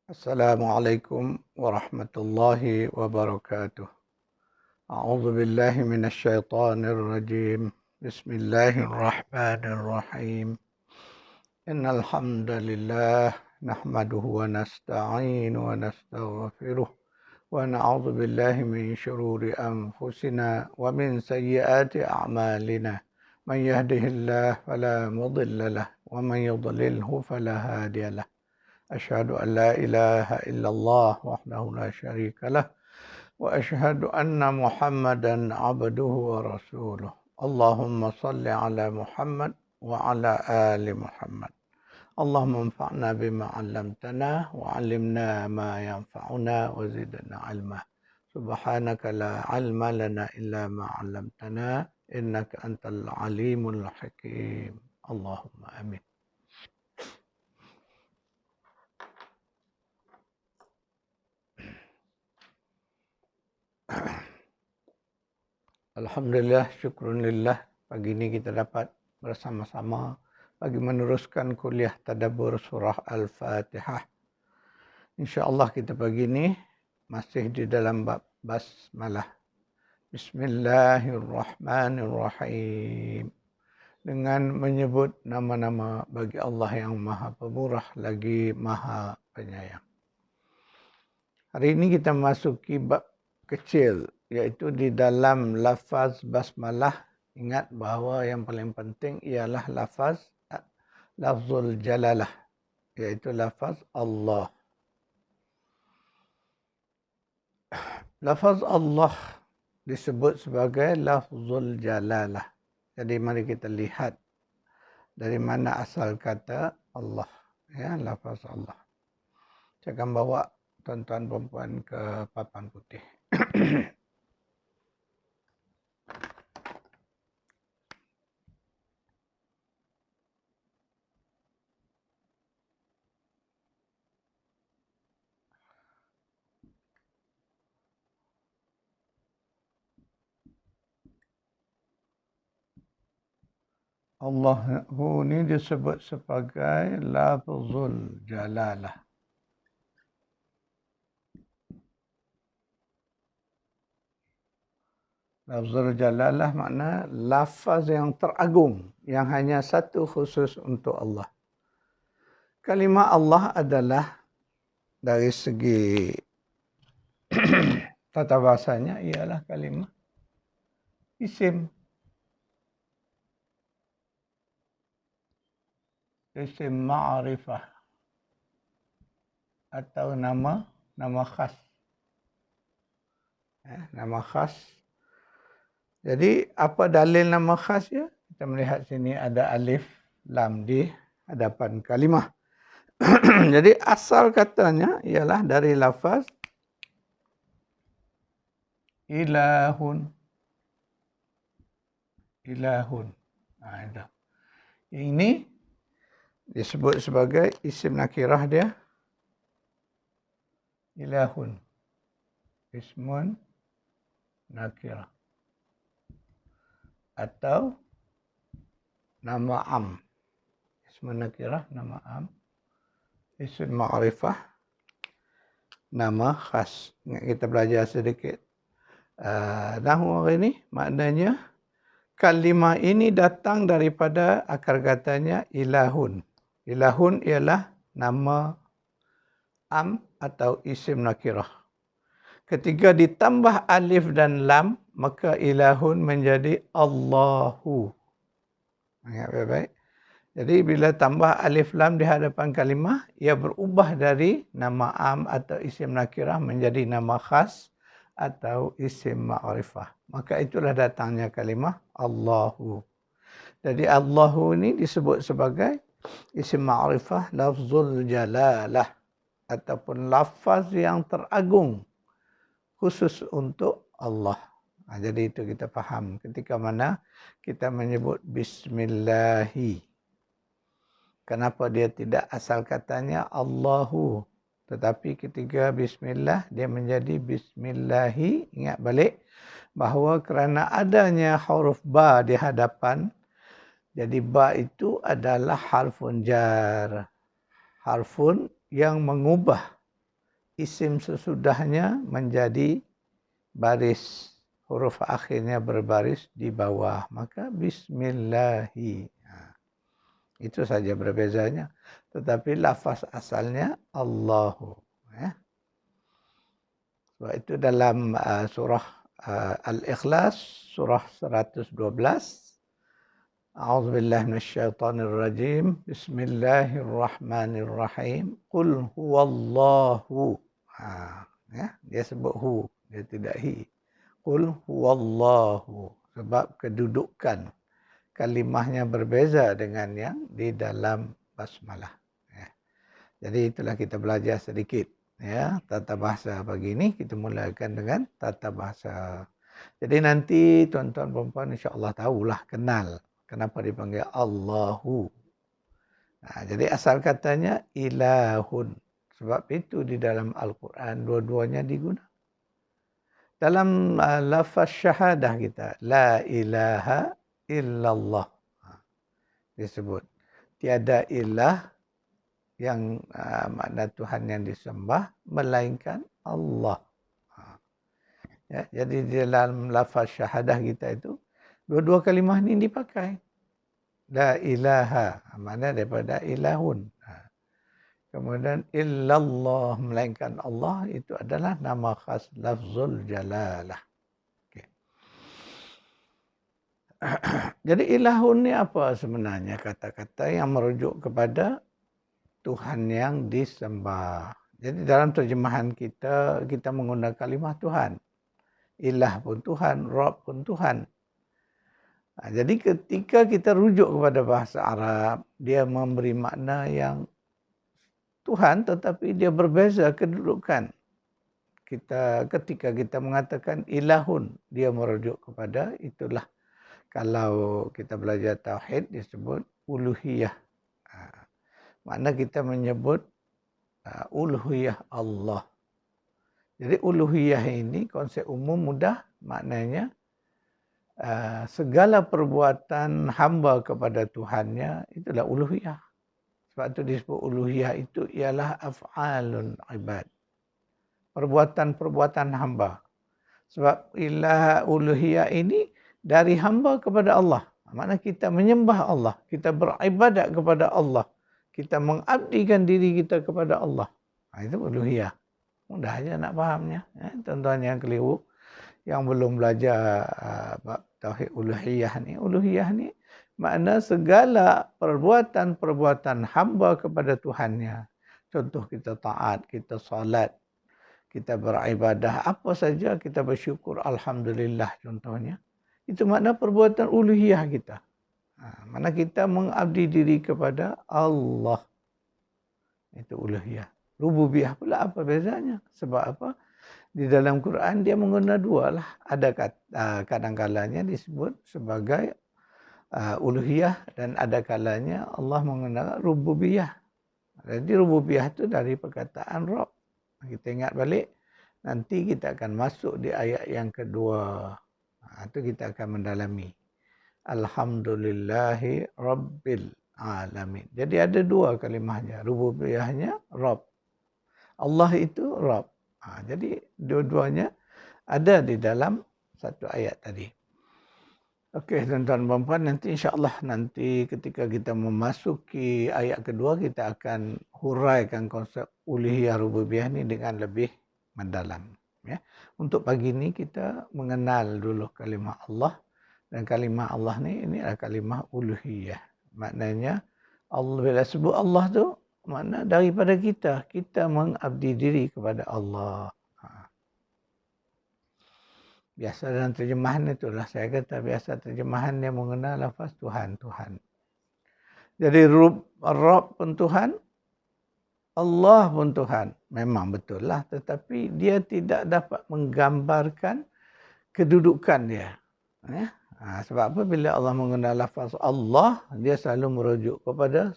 Assalamualaikum warahmatullahi wabarakatuh. A'udzu billahi minasyaitonir rajim. Bismillahirrahmanirrahim. Innal hamdalillah nahmaduhu wa nasta'inu wa nastaghfiruh wa na'udzu billahi min shururi anfusina wa min sayyiati a'malina. Man yahdihillahu fala mudilla lahu wa man yudlilhu fala hadiya lahu. أشهد أن لا إله إلا الله وحده لا شريك له وأشهد أن محمدا عبده ورسوله اللهم صل على محمد وعلى آل محمد اللهم انفعنا بما علمتنا وعلمنا ما ينفعنا وزدنا علما سبحانك لا علم لنا إلا ما علمتنا إنك أنت العليم الحكيم اللهم آمين. Alhamdulillah, syukrunillah, pagi ini kita dapat bersama-sama bagi meneruskan kuliah tadabbur surah Al-Fatihah. InsyaAllah kita pagi ini masih di dalam bab basmalah. Bismillahirrahmanirrahim. Dengan menyebut nama-nama bagi Allah yang maha pemurah lagi maha penyayang. Hari ini kita masuki bab kecil, iaitu di dalam lafaz basmalah. Ingat bahawa yang paling penting ialah lafzul jalalah, iaitu lafaz Allah. Lafaz Allah disebut sebagai lafzul jalalah. Jadi mari kita lihat dari mana asal kata Allah, ya, lafaz Allah. Saya akan bawa tuan-tuan perempuan ke papan putih. Allah ini disebut sebagai lafzul jalalah. Lafzul jalalah makna lafaz yang teragung, yang hanya satu khusus untuk Allah. Kalimah Allah adalah dari segi tata bahasanya ialah kalimah isim. Isim ma'rifah atau nama khas. Nama khas. Jadi apa dalil nama khas ya? Kita melihat sini ada alif lam di hadapan kalimah. Jadi asal katanya ialah dari lafaz ilahun. Ilahun. Ini disebut sebagai isim nakirah dia. Ilahun. Ismun nakirah. Atau nama am. Ismun nakirah, nama am. Isim ma'rifah, nama khas. Kita belajar sedikit nahwu hari ini. Maknanya kalimah ini datang daripada akar katanya ilahun. Ilahun ialah nama am atau isim nakirah. Ketika ditambah alif dan lam, maka ilahun menjadi Allahu. Ingat baik-baik. Jadi bila tambah alif lam di hadapan kalimah, ia berubah dari nama am atau isim nakirah menjadi nama khas atau isim ma'rifah. Maka itulah datangnya kalimah Allahu. Jadi Allahu ini disebut sebagai isim ma'rifah lafzul jalalah ataupun lafaz yang teragung khusus untuk Allah. Jadi itu kita faham ketika mana kita menyebut bismillahi. Kenapa dia tidak asal katanya Allahu, tetapi ketika bismillah dia menjadi bismillahi. Ingat balik bahawa kerana adanya huruf ba di hadapan, jadi ba itu adalah harfun jar. Harfun yang mengubah isim sesudahnya menjadi baris, huruf akhirnya berbaris di bawah. Maka bismillahi. Itu saja berbezanya. Tetapi lafaz asalnya Allahu. Sebab itu dalam surah Al-Ikhlas, surah 112. A'udzubillahi minasyaitonirrajim. Bismillahirrahmanirrahim. Qul huwallahu. Dia sebut hu, dia tidak hi. Qul huwallahu. Sebab kedudukan kalimahnya berbeza dengan yang di dalam basmalah. Jadi itulah kita belajar sedikit. Tata bahasa pagi ini kita mulakan dengan tata bahasa. Jadi nanti tuan-tuan perempuan insya-Allah tahulah, kenal kenapa dipanggil Allahu. Jadi asal katanya ilahun. Sebab itu di dalam Al-Quran dua-duanya digunakan. Dalam lafaz syahadah kita, la ilaha illallah. Disebut tiada ilah yang makna Tuhan yang disembah melainkan Allah. Jadi di dalam lafaz syahadah kita itu dua-dua kalimah ini dipakai. La ilaha, makna daripada ilahun. Kemudian illallah, melainkan Allah, itu adalah nama khas lafzul jalalah. Okay. Jadi ilahun ni apa sebenarnya? Kata-kata yang merujuk kepada Tuhan yang disembah. Jadi dalam terjemahan kita menggunakan kalimah Tuhan. Ilah pun Tuhan, Rabb pun Tuhan. Jadi ketika kita rujuk kepada bahasa Arab, dia memberi makna yang Tuhan tetapi dia berbeza kedudukan. Ketika kita mengatakan ilahun, dia merujuk kepada itulah. Kalau kita belajar tauhid disebut uluhiyah. Makna kita menyebut uluhiyah Allah. Jadi uluhiyah ini konsep umum mudah, maknanya segala perbuatan hamba kepada Tuhannya itulah uluhiyah. Sebab itu disebut uluhiyah itu ialah af'alun ibad. Perbuatan-perbuatan hamba. Sebab ilah uluhiyah ini dari hamba kepada Allah. Maknanya kita menyembah Allah, kita beribadat kepada Allah, kita mengabdikan diri kita kepada Allah. Itu uluhiyah. Mudah aja nak fahamnya. Tuan-tuan yang keliru, yang belum belajar tauhid uluhiyah ni. Uluhiyah ni makna segala perbuatan-perbuatan hamba kepada Tuhannya. Contoh kita taat, kita salat, kita beribadah, apa saja kita bersyukur, alhamdulillah contohnya. Itu makna perbuatan uluhiyah kita. Mana kita mengabdi diri kepada Allah. Itu uluhiyah. Rububiyah pula apa bezanya? Sebab apa? Di dalam Quran dia menggunakan dua lah. Ada kadang-kalanya disebut sebagai uluhiyah dan ada kalanya Allah menggunakan rububiyah. Jadi rububiyah itu dari perkataan Rabb. Kita ingat balik, nanti kita akan masuk di ayat yang kedua. Itu kita akan mendalami. Alhamdulillahi Rabbil Alamin. Jadi ada dua kalimahnya. Rububiyahnya Rabb. Allah itu Rabb. Jadi dua-duanya ada di dalam satu ayat tadi. Okey, tuan-tuan dan puan, nanti insya-Allah nanti ketika kita memasuki ayat kedua kita akan huraikan konsep uluhiyah rububiyah ini dengan lebih mendalam. Ya. Untuk pagi ini kita mengenal dulu kalimah Allah, dan kalimah Allah ini adalah kalimah uluhiyah. Maknanya Allah, bila sebut Allah tu makna daripada kita mengabdi diri kepada Allah. Biasa dalam terjemahan itulah saya kata biasa terjemahan dia mengenal lafaz Tuhan. Jadi Rabb pun Tuhan, Allah pun Tuhan. Memang betul lah, tetapi dia tidak dapat menggambarkan kedudukan dia. Sebab apa? Bila Allah mengenal lafaz Allah, dia selalu merujuk kepada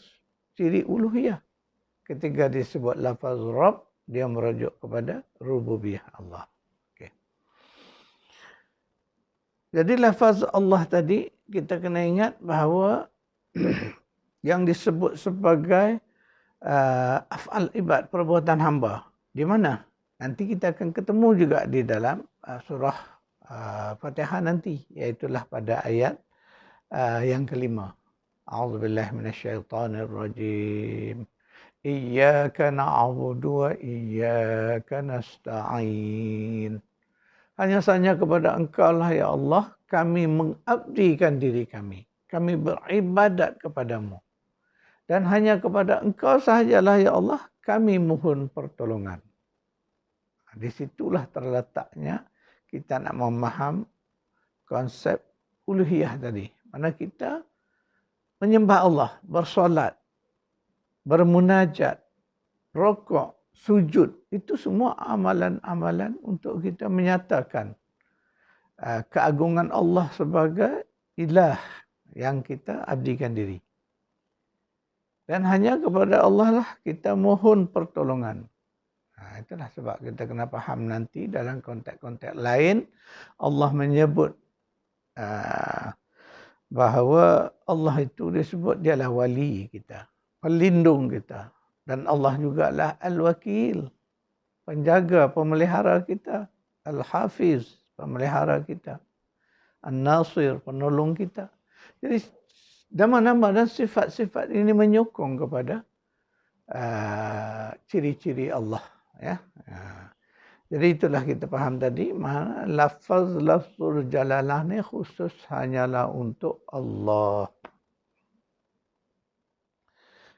ciri uluhiyah. Ketika disebut lafaz Rabb, dia merujuk kepada rububiyah Allah. Okay. Jadi lafaz Allah tadi, kita kena ingat bahawa yang disebut sebagai af'al ibad, perbuatan hamba. Di mana? Nanti kita akan ketemu juga di dalam surah Fatihah nanti, iaitulah pada ayat yang kelima. A'udzubillahi minasyaitonirrajim. Iyyaka na'budu wa iyyaka nasta'in. Hanya sahaja kepada Engkau lah ya Allah kami mengabdikan diri kami. Kami beribadat kepadamu. Dan hanya kepada Engkau sahajalah ya Allah kami mohon pertolongan. Di situlah terletaknya kita nak memaham konsep uluhiyah tadi. Mana kita menyembah Allah, bersolat, bermunajat, rokok, sujud. Itu semua amalan-amalan untuk kita menyatakan keagungan Allah sebagai ilah yang kita abdikan diri. Dan hanya kepada Allah lah kita mohon pertolongan. Itulah sebab kita kena faham nanti dalam konteks-konteks lain Allah menyebut bahawa Allah itu disebut dialah wali kita, pelindung kita. Dan Allah jugalah Al-Wakil, penjaga, pemelihara kita. Al-Hafiz, pemelihara kita. An-Nasir, penolong kita. Jadi nama-nama dan sifat-sifat ini menyokong kepada ciri-ciri Allah. Ya. Jadi itulah kita faham tadi, mana lafzul jalalah ni khusus hanyalah untuk Allah.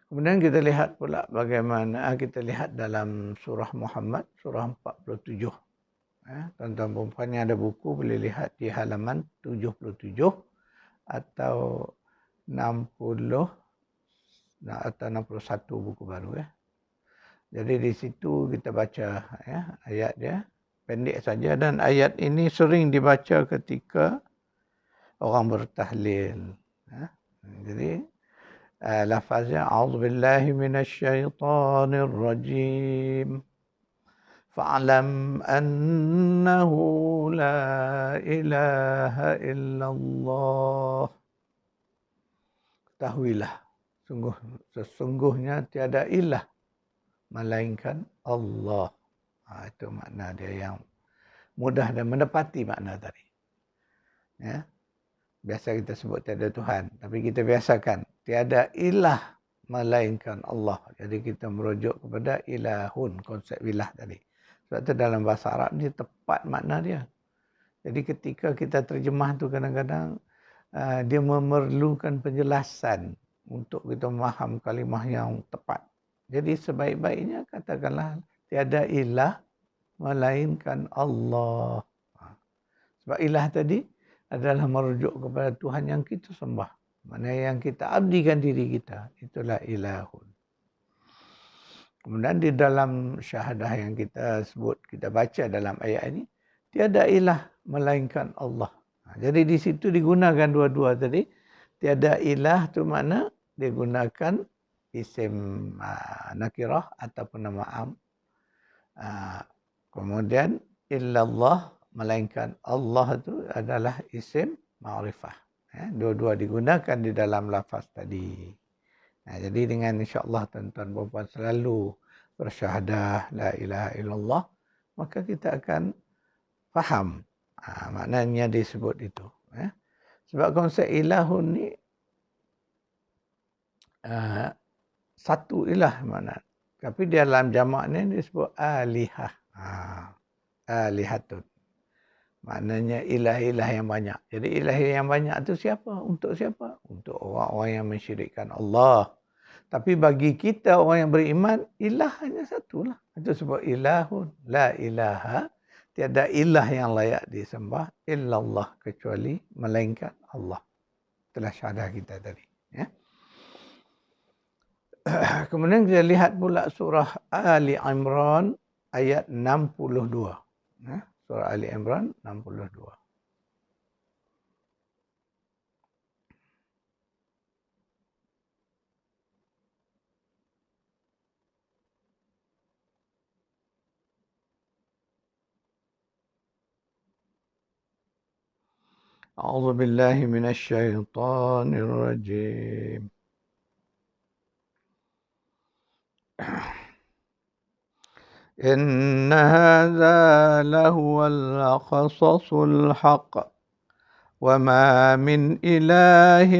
Kemudian kita lihat pula bagaimana kita lihat dalam surah Muhammad, surah 47. Tuan-tuan perempuan yang ada buku boleh lihat di halaman 77 atau 60 atau 61 buku baru. Jadi di situ kita baca ayat dia, pendek saja, dan ayat ini sering dibaca ketika orang bertahlil. Jadi lafaznya a'udzubillahi minasyaitonir rajim. Fa'lam annahu la ilaha illallah. Ketahuilah sesungguhnya tiada ilah melainkan Allah. Itu makna dia yang mudah dan mendapati makna tadi. Ya. Biasa kita sebut tiada Tuhan, tapi kita biasakan tiada ilah melainkan Allah. Jadi kita merujuk kepada ilahun, konsep ilah tadi. Sebab itu dalam bahasa Arab ni tepat makna dia. Jadi ketika kita terjemah tu kadang-kadang dia memerlukan penjelasan untuk kita memaham kalimah yang tepat. Jadi sebaik-baiknya katakanlah tiada ilah melainkan Allah. Sebab ilah tadi adalah merujuk kepada Tuhan yang kita sembah. Mana yang kita abdikan diri kita. Itulah ilahun. Kemudian di dalam syahadah yang kita sebut, kita baca dalam ayat ini, tiada ilah melainkan Allah. Jadi di situ digunakan dua-dua tadi. Tiada ilah tu makna digunakan isim nakirah ataupun nama am. Kemudian illallah, melainkan Allah itu adalah isim ma'rifah. Dua-dua digunakan di dalam lafaz tadi. Jadi dengan insya-Allah tuan-tuan puan-puan selalu bersyahadah la ilaha illallah, maka kita akan faham maknanya disebut itu. Sebab konsep ilahun ni satu ilah makna. Tapi di dalam jamak ni disebut alihah. Alihatun. Maknanya ilah-ilah yang banyak. Jadi ilah yang banyak itu siapa? Untuk siapa? Untuk orang-orang yang mensyirikkan Allah. Tapi bagi kita orang yang beriman, ilah hanya satu lah. Itu sebut ilahun. La ilaha. Tiada ilah yang layak disembah. Illallah. Kecuali melainkan Allah. Itulah syahadah kita tadi. Ya. Kemudian kita lihat pula surah Ali Imran ayat 62. Surah Ali Imran 62. A'udzu billahi minasyaitonir rajim. إن هذا لهو القصص الحق وما من إله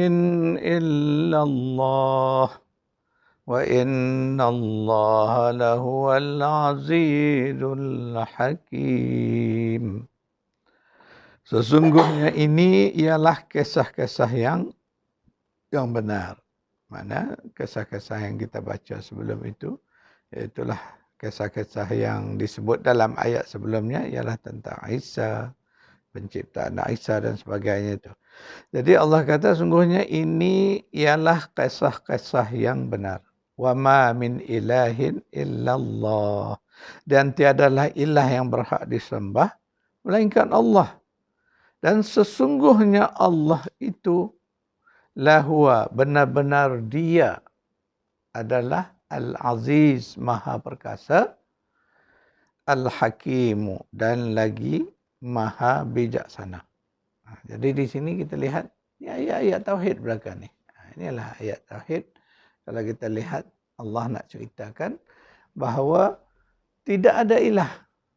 إلا الله وإن الله لهو العزيز الحكيم. Sesungguhnya ini ialah kisah-kisah yang benar. Mana kisah-kisah yang kita baca sebelum itu, itulah kisah-kisah yang disebut dalam ayat sebelumnya ialah tentang Isa, penciptaan Isa dan sebagainya itu. Jadi Allah kata sungguhnya ini ialah kisah-kisah yang benar. Wa ma min ilahin illallah. Dan tiadalah ilah yang berhak disembah melainkan Allah. Dan sesungguhnya Allah itu lahua, benar-benar dia adalah Al-Aziz, Maha Perkasa, Al-Hakimu, dan lagi Maha Bijaksana. Jadi di sini kita lihat ayat-ayat Tauhid belakang ni. Inilah ayat Tauhid. Kalau kita lihat Allah nak ceritakan bahawa tidak ada ilah.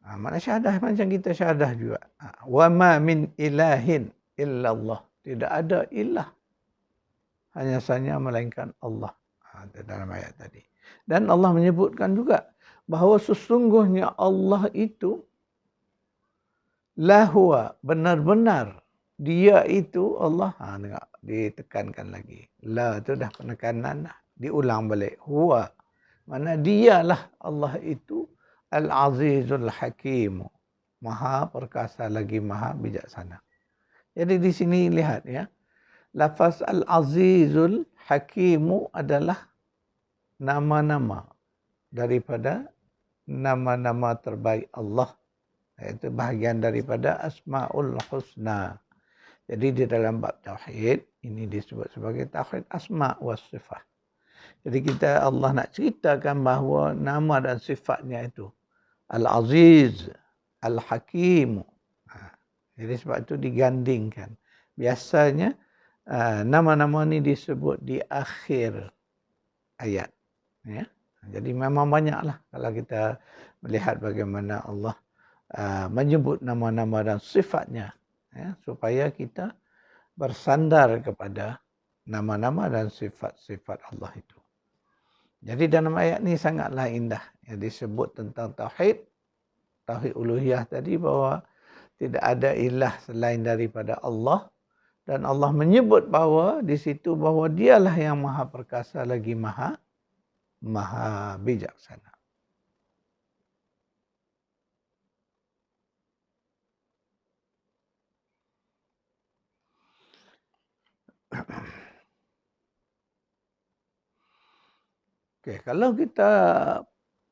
Mana syahadah macam kita syahadah juga. Wa ma min ilahin illallah. Tidak ada ilah. Hanya saja melainkan Allah. Dalam ayat tadi. Dan Allah menyebutkan juga bahawa sesungguhnya Allah itu lahua, benar-benar. Dia itu Allah. Tengok, ditekankan lagi. La itu dah penekanan dah. Diulang balik. Huwa. Mana dialah Allah itu Al-Azizul Hakim. Maha perkasa lagi maha bijaksana. Jadi di sini lihat ya. Lafaz Al-Azizul Hakimu adalah nama-nama daripada nama-nama terbaik Allah. Itu bahagian daripada Asma'ul Husna. Jadi di dalam bab Tauhid, ini disebut sebagai Tauhid Asma' wa Sifat. Jadi Allah nak ceritakan bahawa nama dan sifatnya itu Al-Aziz, Al-Hakim. Jadi sebab itu digandingkan. Biasanya nama-nama ni disebut di akhir ayat. Ya. Jadi memang banyaklah kalau kita melihat bagaimana Allah menyebut nama-nama dan sifatnya. Ya, supaya kita bersandar kepada nama-nama dan sifat-sifat Allah itu. Jadi dalam ayat ni sangatlah indah. Yang disebut tentang Tauhid. Tauhid uluhiyah tadi bahawa tidak ada ilah selain daripada Allah. Dan Allah menyebut bahawa di situ bahawa dialah yang maha perkasa lagi maha bijaksana. Okey, kalau kita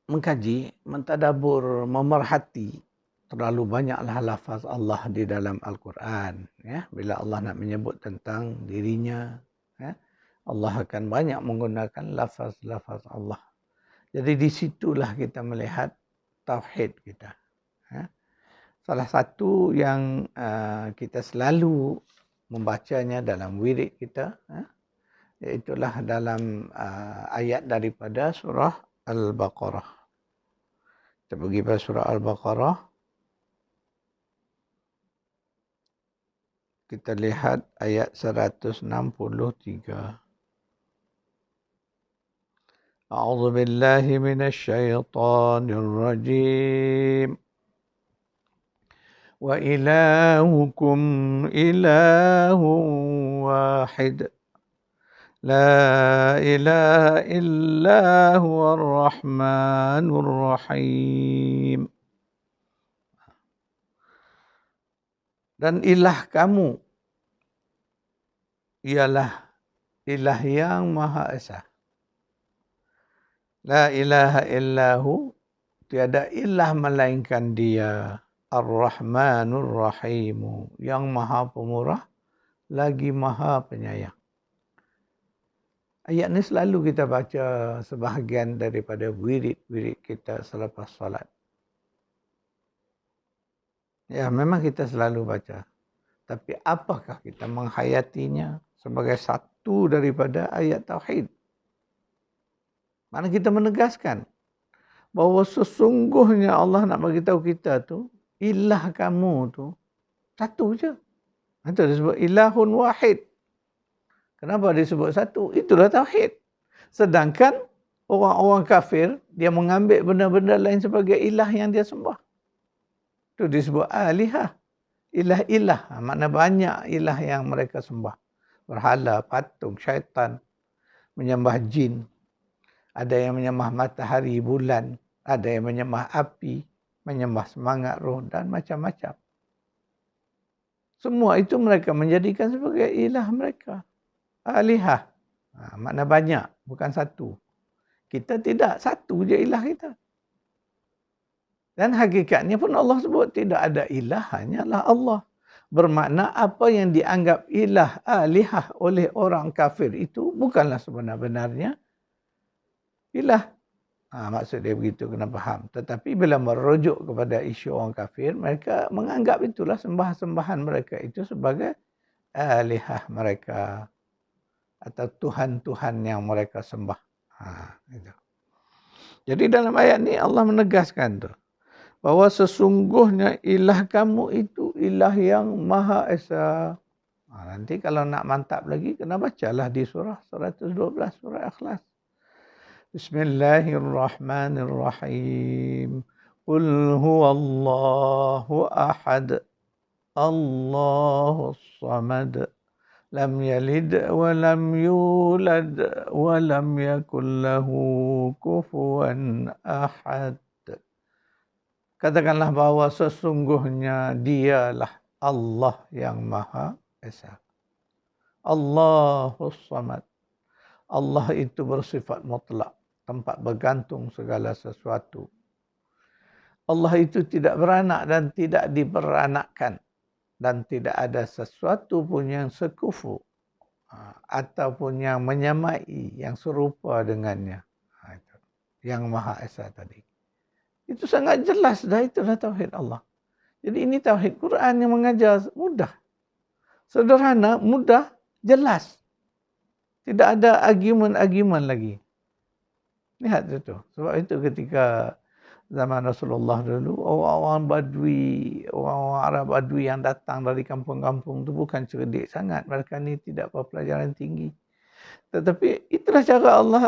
mengkaji, mentadabur, memerhati terlalu banyaklah lafaz Allah di dalam Al-Quran. Ya, bila Allah nak menyebut tentang dirinya, ya, Allah akan banyak menggunakan lafaz-lafaz Allah. Jadi di situlah kita melihat tauhid kita. Ya. Salah satu yang kita selalu membacanya dalam wirid kita, iaitulah dalam ayat daripada surah Al-Baqarah. Kita pergi pada surah Al-Baqarah. Kita lihat ayat 163. A'udzu billahi minasy syaithanir rajim. Wa ilahukum ilahun wahid. La ilaha illa huwar rahmanur rahim. Dan ilah kamu ialah ilah yang Maha Esa. La ilaha illahu, tiada ilah melainkan dia. Ar-Rahmanur Rahimu, yang Maha Pemurah lagi Maha Penyayang. Ayat ni selalu kita baca sebahagian daripada wirid-wirid kita selepas salat. Ya, memang kita selalu baca. Tapi apakah kita menghayatinya sebagai satu daripada ayat Tauhid? Mana kita menegaskan bahawa sesungguhnya Allah nak bagi tahu kita tu, ilah kamu tu satu je. Itu disebut ilahun wahid. Kenapa disebut satu? Itulah tauhid. Sedangkan orang-orang kafir, dia mengambil benda-benda lain sebagai ilah yang dia sembah. Itu disebut alihah. Ilah-ilah. Makna banyak ilah yang mereka sembah. Berhala, patung, syaitan. Menyembah jin. Ada yang menyembah matahari, bulan. Ada yang menyembah api. Menyembah semangat roh dan macam-macam. Semua itu mereka menjadikan sebagai ilah mereka. Alihah. Makna banyak, bukan satu. Kita tidak, satu je ilah kita. Dan hakikatnya pun Allah sebut tidak ada ilah, hanyalah Allah. Bermakna apa yang dianggap ilah, alihah oleh orang kafir itu bukanlah sebenar-benarnya ilah. Maksud dia begitu, kena faham. Tetapi bila merujuk kepada isu orang kafir, mereka menganggap itulah sembahan-sembahan mereka itu sebagai alihah mereka. Atau Tuhan-Tuhan yang mereka sembah. Itu. Jadi dalam ayat ni Allah menegaskan tu, bahawa sesungguhnya ilah kamu itu ilah yang Maha Esa. Nanti kalau nak mantap lagi, kena bacalah di surah 112, surah Ikhlas. Bismillahirrahmanirrahim. Qul huwallahu ahad. Allahus samad. Lam yalid wa lam yulad wa lam yakul lahu kufuwan ahad. Katakanlah bahawa sesungguhnya dialah Allah yang Maha Esa. Allahus Samad. Allah itu bersifat mutlak, tempat bergantung segala sesuatu. Allah itu tidak beranak dan tidak diperanakkan. Dan tidak ada sesuatu pun yang sekufu ataupun yang menyamai, yang serupa dengannya. Itu. Yang Maha Esa tadi. Itu sangat jelas dah, itulah tauhid Allah. Jadi ini tauhid Quran yang mengajar mudah. Sederhana, mudah, jelas. Tidak ada argument lagi. Lihat itu. Sebab itu ketika zaman Rasulullah dulu, orang-orang Badui, orang-orang Arab Badui yang datang dari kampung-kampung itu bukan cerdik sangat. Mereka ni tidak berpelajaran tinggi. Tetapi itulah cara Allah,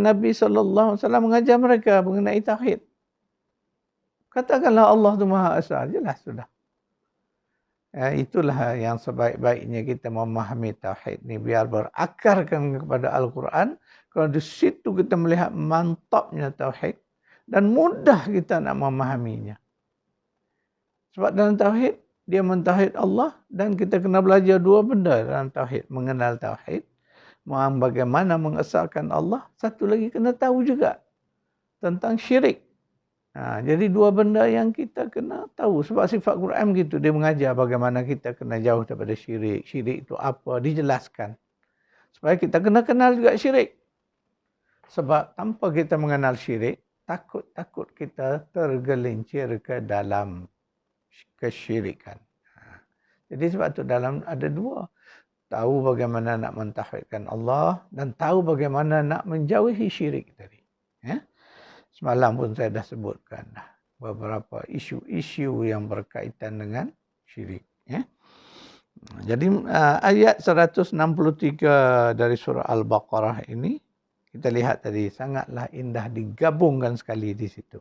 Nabi SAW mengajar mereka mengenai tauhid. Katakanlah Allah itu Maha Esa, jelas sudah. Itulah yang sebaik-baiknya kita memahami tauhid ni, biar berakarkan kepada Al-Quran. Kalau di situ kita melihat mantapnya tauhid dan mudah kita nak memahaminya. Sebab dalam tauhid, dia mentauhid Allah dan kita kena belajar dua benda dalam tauhid. Mengenal tauhid, bagaimana mengesahkan Allah. Satu lagi kena tahu juga tentang syirik. Jadi dua benda yang kita kena tahu. Sebab sifat Quran begitu. Dia mengajar bagaimana kita kena jauh daripada syirik. Syirik itu apa? Dijelaskan. Supaya kita kena kenal juga syirik. Sebab tanpa kita mengenal syirik, takut-takut kita tergelincir ke dalam kesyirikan. Jadi sebab itu dalam ada dua. Tahu bagaimana nak mentauhidkan Allah dan tahu bagaimana nak menjauhi syirik tadi. Semalam pun saya dah sebutkan beberapa isu-isu yang berkaitan dengan syirik. Jadi ayat 163 dari surah Al-Baqarah ini, kita lihat tadi sangatlah indah, digabungkan sekali di situ.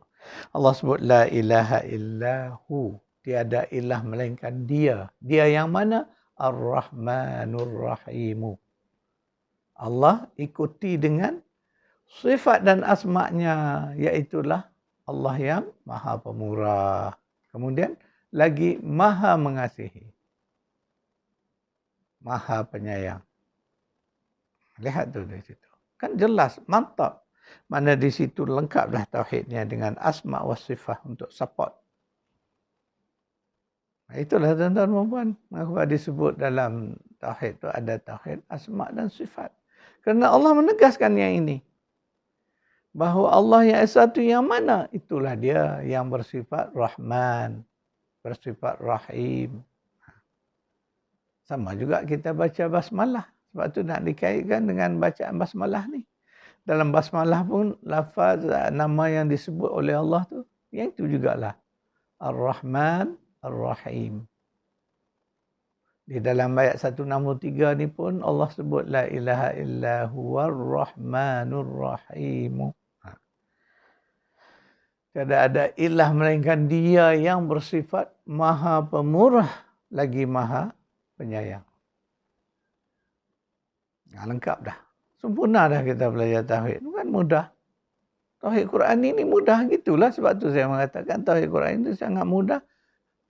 Allah sebut la ilaha illahu, tiada ilah melainkan dia. Dia yang mana? Ar-Rahmanur Rahimu. Allah ikuti dengan sifat dan asma'nya, iaitulah Allah yang Maha Pemurah. Kemudian lagi Maha Mengasihi. Maha Penyayang. Lihat tu di situ. Kan jelas, mantap. Mana di situ lengkaplah tauhidnya dengan asma' wa sifat untuk support. Itulah tuan-tuan dan puan. Maka disebut dalam tauhid itu ada tauhid asma' dan sifat. Kerana Allah menegaskan yang ini. Bahawa Allah yang Esa itu yang mana? Itulah dia yang bersifat Rahman. Bersifat Rahim. Sama juga kita baca basmalah. Sebab tu nak dikaitkan dengan bacaan basmalah ni. Dalam basmalah pun lafaz nama yang disebut oleh Allah tu, yang itu jugalah Ar-Rahman Ar-Rahim. Di dalam ayat 163 ni pun Allah sebut la ilaha illa huwar rahmanur rahim. Tiada ada ilah melainkan Dia yang bersifat Maha Pemurah lagi Maha Penyayang. Lengkap dah. Sempurna dah kita belajar tauhid. Bukan mudah. Tauhid Quran ini mudah gitulah, sebab tu saya mengatakan tauhid Quran itu sangat mudah.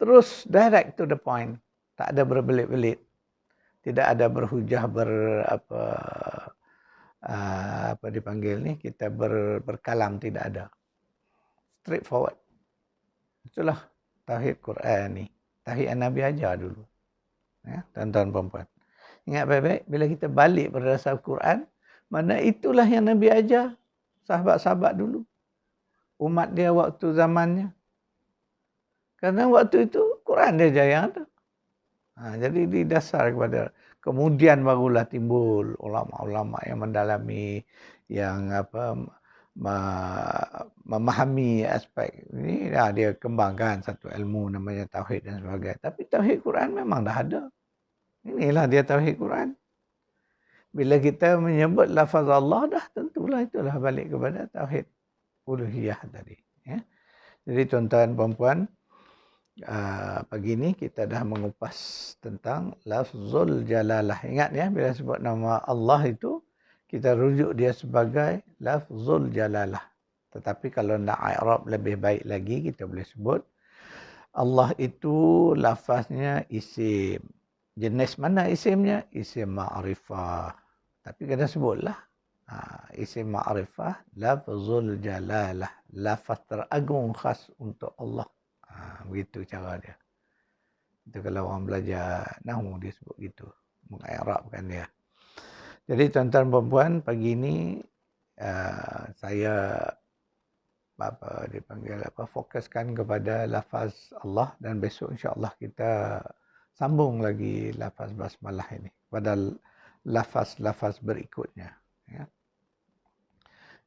Terus direct to the point. Tak ada berbelit-belit. Tidak ada berhujah apa dipanggil ni, kita berkalam, tidak ada. Straightforward. Itulah tauhid Quran ni. Tauhid yang Nabi ajar dulu. Ya, tuan-tuan perempuan. Ingat baik-baik, bila kita balik berdasar Quran, mana itulah yang Nabi ajar sahabat-sahabat dulu. Umat dia waktu zamannya. Kerana waktu itu Quran dia ajar yang ada. Jadi didasar kepada, kemudian barulah timbul ulama-ulama yang mendalami, yang memahami aspek ini. Dia kembangkan satu ilmu namanya tauhid dan sebagainya. Tapi tauhid Quran memang dah ada. Inilah dia tauhid Quran. Bila kita menyebut lafaz Allah, dah tentulah itulah balik kepada tauhid uluhiyah tadi. Ya. Jadi tuan-tuan perempuan, pagi ni kita dah mengupas tentang lafzul jalalah. Ingat ya, bila sebut nama Allah itu, kita rujuk dia sebagai lafzul jalalah. Tetapi kalau nak i'rab lebih baik lagi, kita boleh sebut Allah itu lafaznya isim. Jenis mana isimnya? Isim ma'rifah. Tapi kena sebutlah. Isim ma'rifah, lafzul jalalah. Lafaz teragung khas untuk Allah. Begitu cara dia. Itu kalau orang belajar nahwu dia sebut gitu. Meng'irabkan dia. Jadi tuan-tuan perempuan, pagi ini saya fokuskan kepada lafaz Allah, dan besok insya-Allah kita sambung lagi lafaz basmalah ini pada lafaz-lafaz berikutnya. Ya.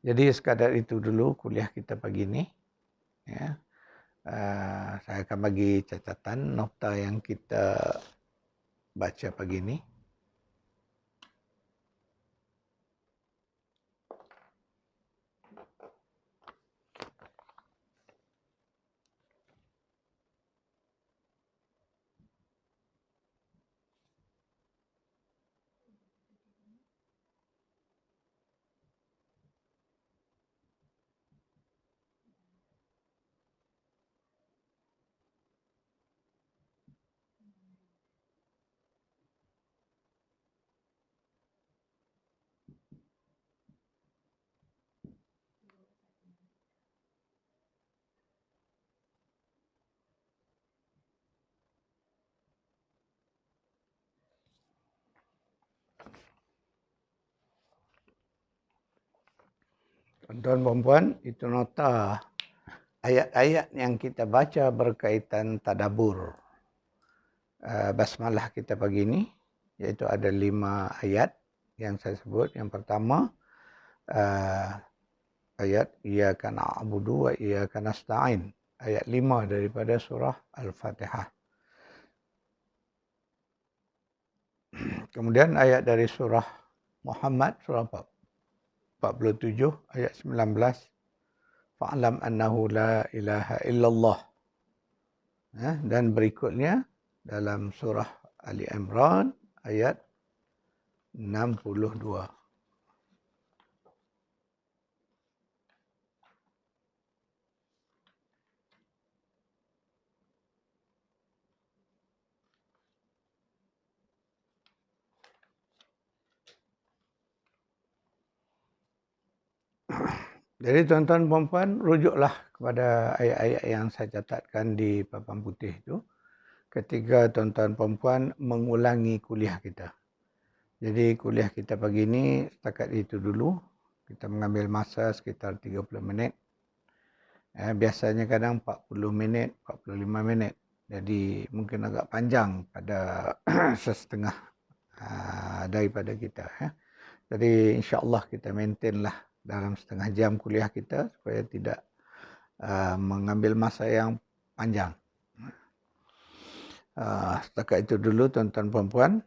Jadi sekadar itu dulu kuliah kita pagi ini. Ya. Saya akan bagi catatan nokta yang kita baca pagi ini. Tuan-tuan perempuan, itu nota ayat-ayat yang kita baca berkaitan tadabbur basmalah kita pagi ini, iaitu ada 5 ayat yang saya sebut. Yang pertama, ayat iyyaka na'budu wa iyyaka nasta'in, ayat 5 daripada surah Al-Fatihah. Kemudian ayat dari surah Muhammad, surah 47 ayat 19, fa'lam annahu la ilaha illallah. Dan berikutnya dalam surah Ali Imran ayat 62. Jadi tuan-tuan perempuan, rujuklah kepada ayat-ayat yang saya catatkan di papan putih itu ketika tuan-tuan perempuan mengulangi kuliah kita. Jadi kuliah kita pagi ini setakat itu dulu. Kita mengambil masa sekitar 30 minit. Biasanya kadang 40 minit, 45 minit. Jadi mungkin agak panjang pada setengah daripada kita. Jadi insya-Allah kita maintain lah dalam setengah jam kuliah kita supaya tidak mengambil masa yang panjang. Setakat itu dulu tuan-tuan puan-puan.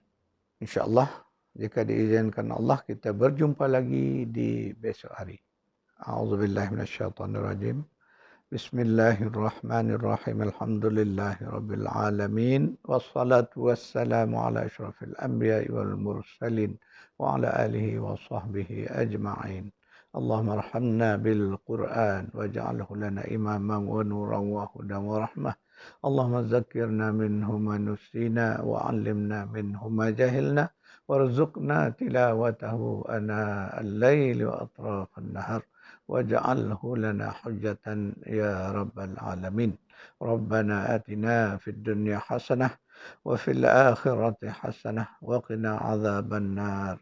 InsyaAllah jika diizinkan Allah kita berjumpa lagi di besok hari. A'udzubillahi minasyaitonirrajim. Bismillahirrahmanirrahim. Alhamdulillahi rabbil alamin. Wassalatu wassalamu ala asyrafil anbiya'i wal mursalin wa ala alihi wa sahbihi ajma'in. Allahumma arhamna bil Qur'an waj'alhu lana imaman wa nuran wa hudan wa rahmah. Allahumma zakkirna minhu ma nusina wa 'allimna minhu ma jahilna warzuqna tilawatahu ana al-laili wa atrafan nahar waj'alhu lana hujjatan ya rabbal alamin. Rabbana atina fid dunya hasanah wa fil akhirati hasanah wa qina adzaban nar.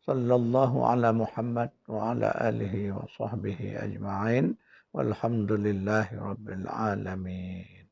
Sallallahu ala Muhammad wa ala alihi wa sahbihi ajma'in walhamdulillahi rabbil alamin.